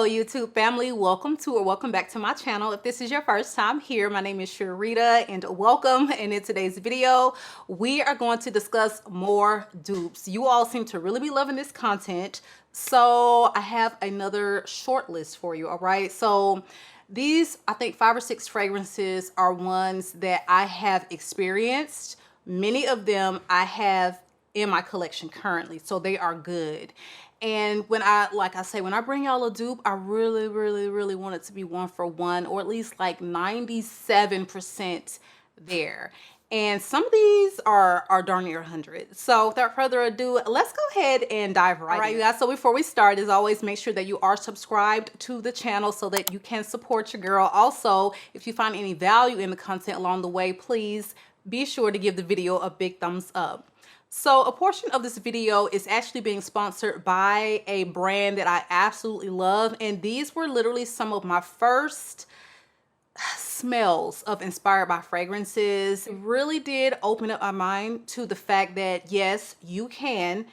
Hello YouTube family, welcome to or welcome back to my channel. If this is your first time here, my name is Sharita and welcome. And in today's video we are going to discuss more dupes. You all seem to really be loving this content, so I have another short list for you. All right, so these, I think 5 or 6 fragrances are ones that I have experienced. Many of them I have in my collection currently, so they are good. And when when I bring y'all a dupe, I really want it to be 1 for 1, or at least like 97% there. And some of these are darn near 100. So without further ado, let's go ahead and dive right in. All right, you guys, so before we start, as always, make sure that you are subscribed to the channel so that you can support your girl. Also, if you find any value in the content along the way, please be sure to give the video a big thumbs up. So a portion of this video is actually being sponsored by a brand that I absolutely love. And these were literally some of my first smells of inspired by fragrances. It really did open up my mind to the fact that yes, you can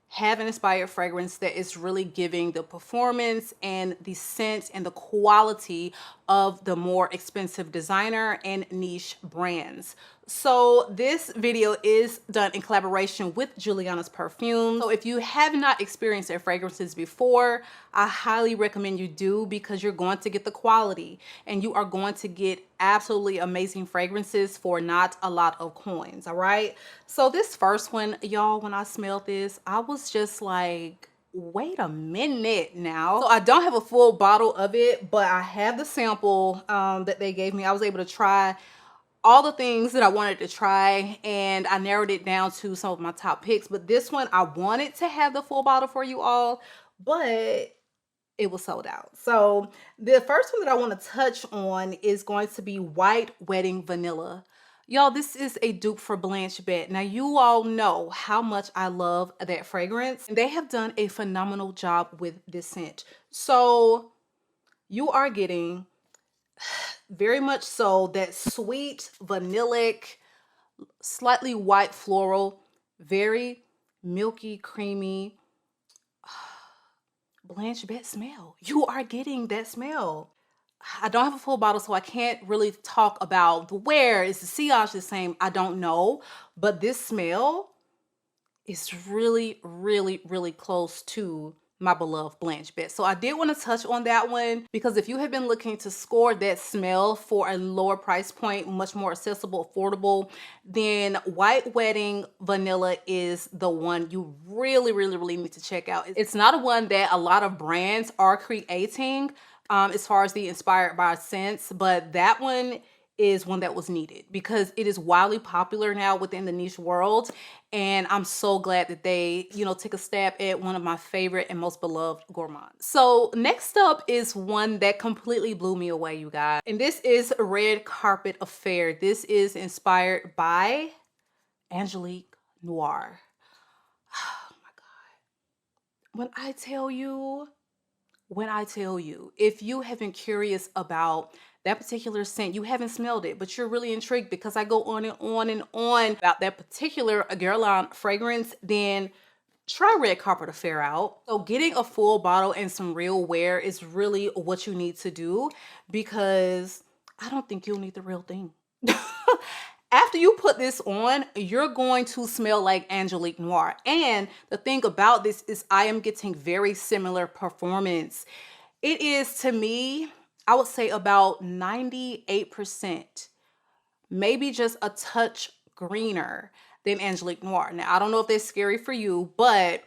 have an inspired fragrance that is really giving the performance and the scent and the quality of the more expensive designer and niche brands. So this video is done in collaboration with Julianna's Perfumes. So if you have not experienced their fragrances before, I highly recommend you do, because you're going to get the quality and you are going to get absolutely amazing fragrances for not a lot of coins. All right, so this first one, y'all, when I smelled this, I was just like, wait a minute now. So I don't have a full bottle of it, but I have the sample that they gave me. I was able to try all the things that I wanted to try, and I narrowed it down to some of my top picks. But this one, I wanted to have the full bottle for you all, but it was sold out. So the first one that I want to touch on is going to be White Wedding Vanilla. Y'all, this is a dupe for Blanche Bette. Now, you all know how much I love that fragrance, and they have done a phenomenal job with this scent. So you are getting very much so that sweet, vanillic, slightly white floral, very milky, creamy Blanche Bette smell. You are getting that smell. I don't have a full bottle, so I can't really talk about the wear. Is the sillage the same? I don't know. But this smell is really close to my beloved Blanche Bette. So I did want to touch on that one, because if you have been looking to score that smell for a lower price point, much more accessible, affordable, then White Wedding Vanilla is the one you really need to check out. It's not a one that a lot of brands are creating as far as the inspired by scents, but that one is one that was needed because it is wildly popular now within the niche world. And I'm so glad that they, took a stab at one of my favorite and most beloved gourmands. So next up is one that completely blew me away, you guys. And this is Red Carpet Affair. This is inspired by Angelique Noir. Oh my God. When I tell you, if you have been curious about that particular scent, you haven't smelled it, but you're really intrigued because I go on and on about that particular Guerlain fragrance, then try Red Carpet Affair out. So getting a full bottle and some real wear is really what you need to do, because I don't think you'll need the real thing. After you put this on, you're going to smell like Angelique Noir. And the thing about this is I am getting very similar performance. It is, to me, I would say about 98%, maybe just a touch greener than Angelique Noir. Now, I don't know if that's scary for you, but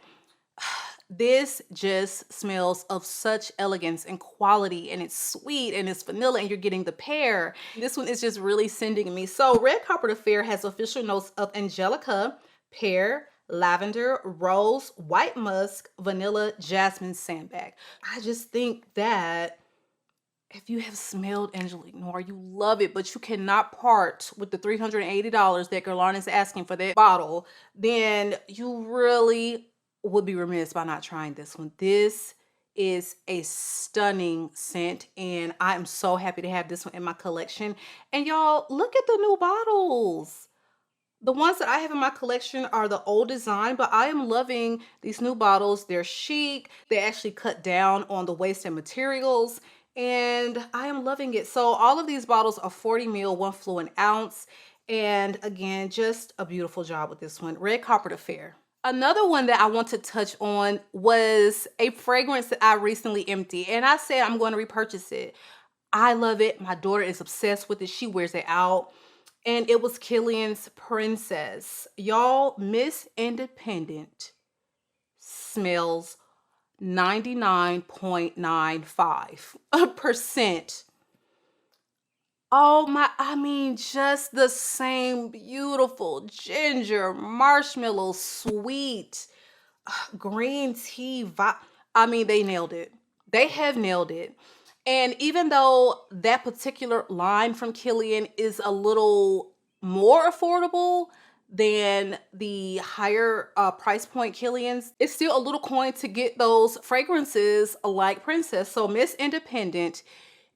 this just smells of such elegance and quality, and it's sweet and it's vanilla, and you're getting the pear. This one is just really sending me. So Red Carpet Affair has official notes of angelica, pear, lavender, rose, white musk, vanilla, jasmine, sandbag. I just think that if you have smelled Angelique Noir, you love it, but you cannot part with the $380 that Guerlain is asking for that bottle, then you really would be remiss by not trying this one. This is a stunning scent, and I am so happy to have this one in my collection. And y'all, look at the new bottles. The ones that I have in my collection are the old design, but I am loving these new bottles. They're chic. They actually cut down on the waste and materials, and I am loving it. So all of these bottles are 40 ml, 1 fluid ounce. And again, just a beautiful job with this one. Red Carpet Affair. Another one that I want to touch on was a fragrance that I recently emptied, and I said I'm going to repurchase it. I love it. My daughter is obsessed with it. She wears it out. And it was Kilian's Princess. Y'all, Miss Independent smells 99.95%. Oh my, I mean, just the same beautiful ginger, marshmallow, sweet, green tea vibe. I mean, they nailed it. They have nailed it. And even though that particular line from Kilian is a little more affordable than the higher price point Kilian's, it's still a little coin to get those fragrances like Princess. So Miss Independent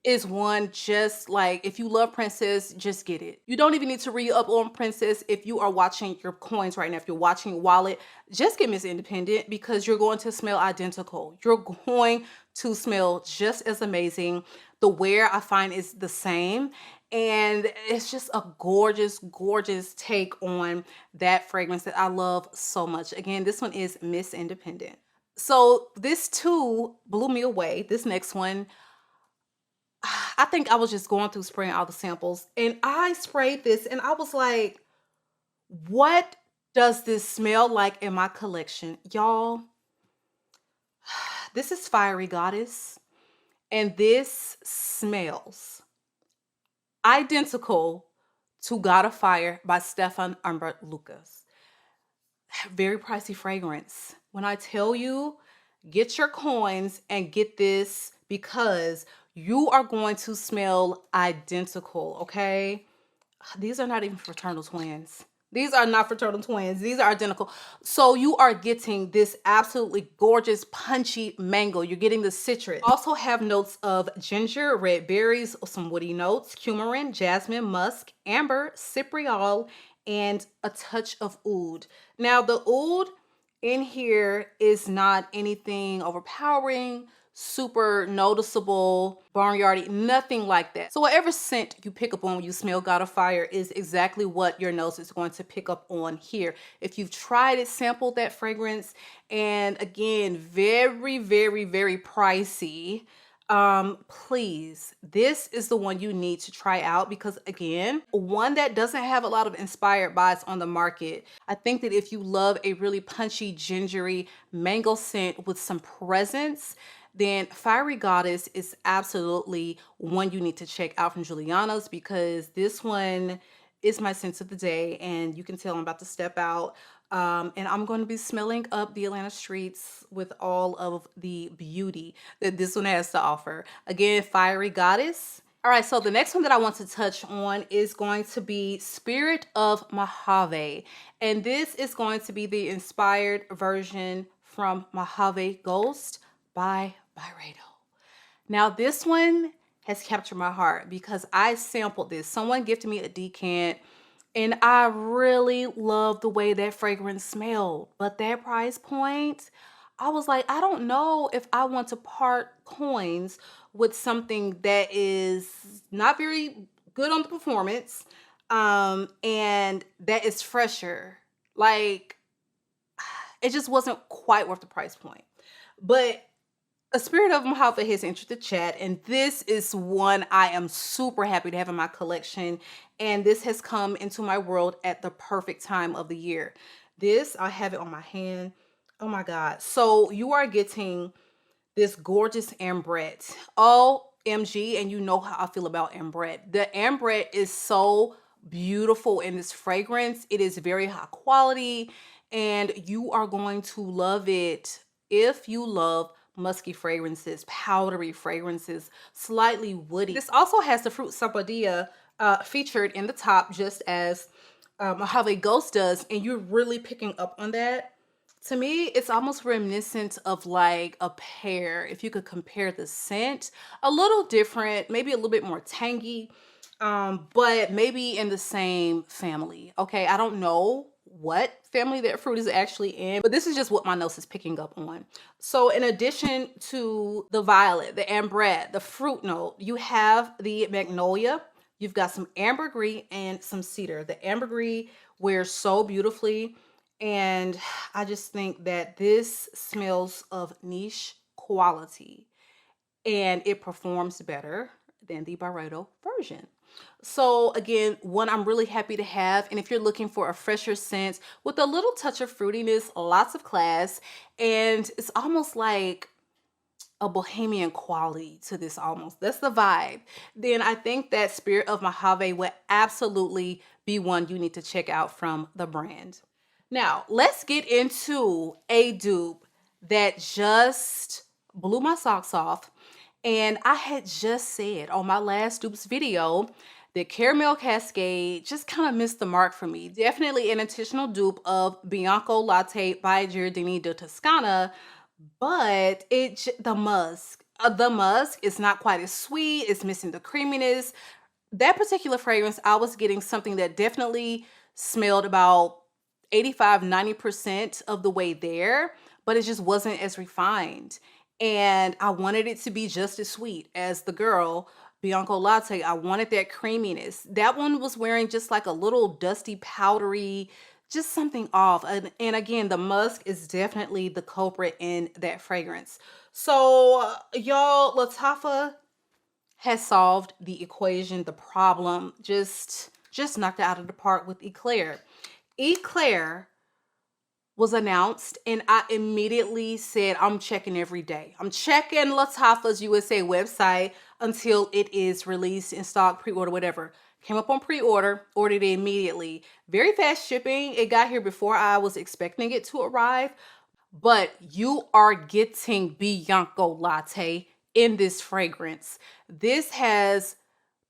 is one, just like, if you love Princess, just get it. You don't even need to re-up on Princess if you are watching your coins right now. If you're watching Wallet, just get Miss Independent because you're going to smell identical. You're going to smell just as amazing. The wear, I find, is the same. And it's just a gorgeous, gorgeous take on that fragrance that I love so much. Again, this one is Miss Independent. So this too blew me away. This next one, I think I was just going through spraying all the samples, and I sprayed this and I was like, what does this smell like in my collection? Y'all, this is Fiery Goddess, and this smells identical to God of Fire by Stefan Humbert Lucas. Very pricey fragrance. When I tell you, get your coins and get this, because you are going to smell identical, okay? These are not even fraternal twins. These are not fraternal twins. These are identical. So you are getting this absolutely gorgeous, punchy mango. You're getting the citrus. Also have notes of ginger, red berries, some woody notes, coumarin, jasmine, musk, amber, cypriol, and a touch of oud. Now the oud in here is not anything overpowering, super noticeable, barnyardy, nothing like that. So whatever scent you pick up on when you smell God of Fire is exactly what your nose is going to pick up on here. If you've tried it, sampled that fragrance, and again, very, very, very pricey, please, this is the one you need to try out, because again, one that doesn't have a lot of inspired buys on the market. I think that if you love a really punchy, gingery mango scent with some presence, then Fiery Goddess is absolutely one you need to check out from Julianna's, because this one is my scent of the day, and you can tell I'm about to step out. And I'm going to be smelling up the Atlanta streets with all of the beauty that this one has to offer. Again, Fiery Goddess. All right, so the next one that I want to touch on is going to be Spirit of Mojave. And this is going to be the inspired version from Mojave Ghost by Byredo. Now this one has captured my heart because I sampled this. Someone gifted me a decant, and I really love the way that fragrance smelled. But that price point, I was like, I don't know if I want to part coins with something that is not very good on the performance, and that is fresher. Like, it just wasn't quite worth the price point. But a Spirit of Mojave has entered the chat, and this is one I am super happy to have in my collection, and this has come into my world at the perfect time of the year. This, I have it on my hand. Oh my God. So you are getting this gorgeous ambrette. OMG, and you know how I feel about ambrette. The ambrette is so beautiful in this fragrance. It is very high quality, and you are going to love it if you love musky fragrances, powdery fragrances, slightly woody. This also has the fruit sapodilla featured in the top, just as Mojave Ghost does, and you're really picking up on that. To me, it's almost reminiscent of like a pear. If you could compare the scent, a little different, maybe a little bit more tangy, but maybe in the same family. Okay, I don't know what family that fruit is actually in, but this is just what my nose is picking up on. So in addition to the violet, the ambrette, the fruit note, you have the magnolia. You've got some ambergris and some cedar. The ambergris wears so beautifully, and I just think that this smells of niche quality, and it performs better than the Byredo version. So again, one I'm really happy to have. And if you're looking for a fresher scent with a little touch of fruitiness, lots of class, and it's almost like a bohemian quality to this almost. That's the vibe. Then I think that Spirit of Mojave would absolutely be one you need to check out from the brand. Now, let's get into a dupe that just blew my socks off. And I had just said on my last dupes video that Caramel Cascade just kind of missed the mark for me. Definitely an intentional dupe of Bianco Latte by Giardini di Toscana, but the musk is not quite as sweet. It's missing the creaminess. That particular fragrance, I was getting something that definitely smelled about 85–90% of the way there, but it just wasn't as refined. And I wanted it to be just as sweet as the girl, Bianco Latte. I wanted that creaminess. That one was wearing just like a little dusty, powdery, just something off. And again, the musk is definitely the culprit in that fragrance. So y'all, Lattafa has solved the equation, the problem, just knocked it out of the park with Eclaire. Eclaire was announced and I immediately said, I'm checking every day. I'm checking Lattafa's USA website until it is released in stock, pre-order, whatever. Came up on pre-order, ordered it immediately. Very fast shipping. It got here before I was expecting it to arrive. But you are getting Bianco Latte in this fragrance. This has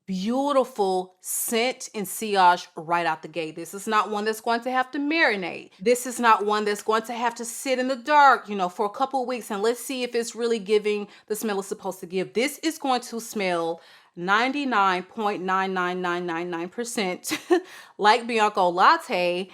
beautiful scent and sillage right out the gate. This is not one that's going to have to marinate. This is not one that's going to have to sit in the dark, you know, for a couple of weeks and let's see if it's really giving the smell it's supposed to give. This is going to smell 99.99999% like Bianco Latte,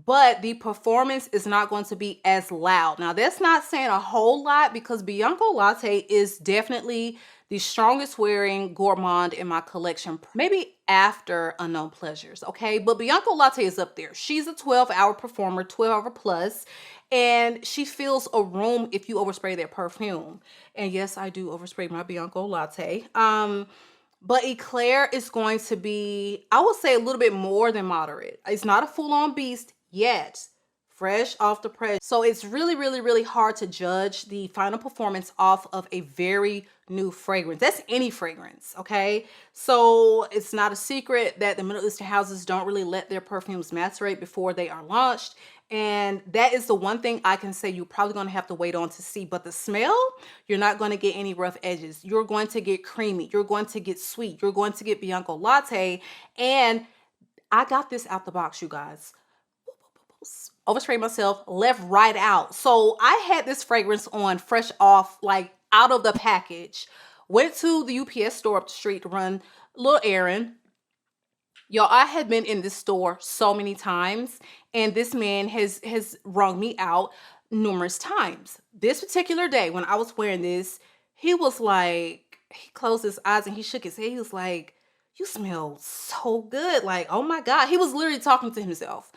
but the performance is not going to be as loud. Now, that's not saying a whole lot because Bianco Latte is definitely the strongest wearing gourmand in my collection, maybe after Unknown Pleasures, okay? But Bianco Latte is up there. She's a 12-hour performer, 12-hour plus, and she fills a room if you overspray that perfume. And yes, I do overspray my Bianco Latte. But Eclaire is going to be, I would say, a little bit more than moderate. It's not a full-on beast yet. Fresh off the press. So it's really hard to judge the final performance off of a very new fragrance. That's any fragrance, okay? So it's not a secret that the Middle Eastern houses don't really let their perfumes macerate before they are launched. And that is the one thing I can say you're probably going to have to wait on to see. But the smell, you're not going to get any rough edges. You're going to get creamy. You're going to get sweet. You're going to get Bianco Latte. And I got this out the box, you guys. Oversprayed myself, left right out. So I had this fragrance on fresh off, like out of the package. Went to the UPS store up the street to run a little errand. Y'all, I had been in this store so many times, and this man has wrung me out numerous times. This particular day when I was wearing this, he was like, he closed his eyes and he shook his head. He was like, you smell so good. Like, oh my God. He was literally talking to himself.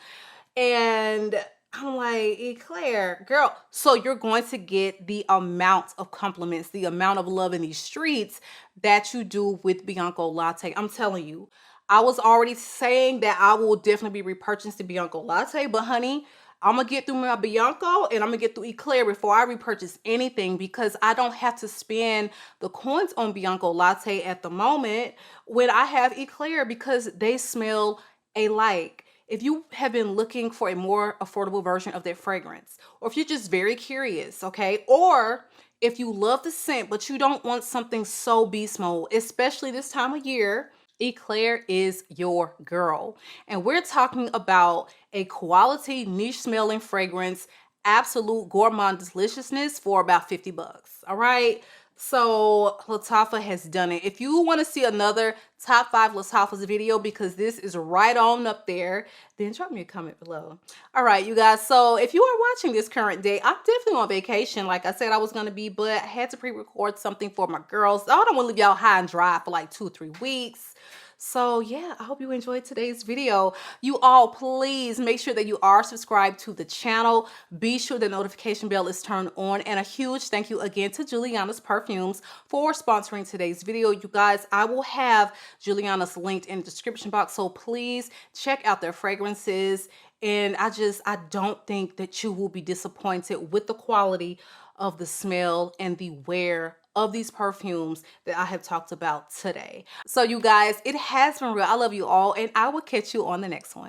And I'm like, Eclaire, girl. So you're going to get the amount of compliments, the amount of love in these streets that you do with Bianco Latte. I'm telling you, I was already saying that I will definitely be repurchasing Bianco Latte, but honey, I'm going to get through my Bianco and I'm going to get through Eclaire before I repurchase anything because I don't have to spend the coins on Bianco Latte at the moment when I have Eclaire because they smell alike. If you have been looking for a more affordable version of that fragrance, or if you're just very curious, okay, or if you love the scent, but you don't want something so beast mode, especially this time of year, Eclaire is your girl. And we're talking about a quality niche smelling fragrance, absolute gourmand deliciousness for about 50 bucks. All right. So Lattafa has done it. If you want to see another top 5 Lattafa's video, because this is right on up there, then drop me a comment below. All right, you guys. So if you are watching this current day, I'm definitely on vacation. Like I said I was going to be, but I had to pre-record something for my girls. I don't want to leave y'all high and dry for like 2-3 weeks. So yeah, I hope you enjoyed today's video. You all, please make sure that you are subscribed to the channel. Be sure the notification bell is turned on. And a huge thank you again to Julianna's Perfumes for sponsoring today's video. You guys, I will have Julianna's linked in the description box, so please check out their fragrances. And I don't think that you will be disappointed with the quality of the smell and the wear of these perfumes that I have talked about today. So you guys, it has been real. I love you all, and I will catch you on the next one.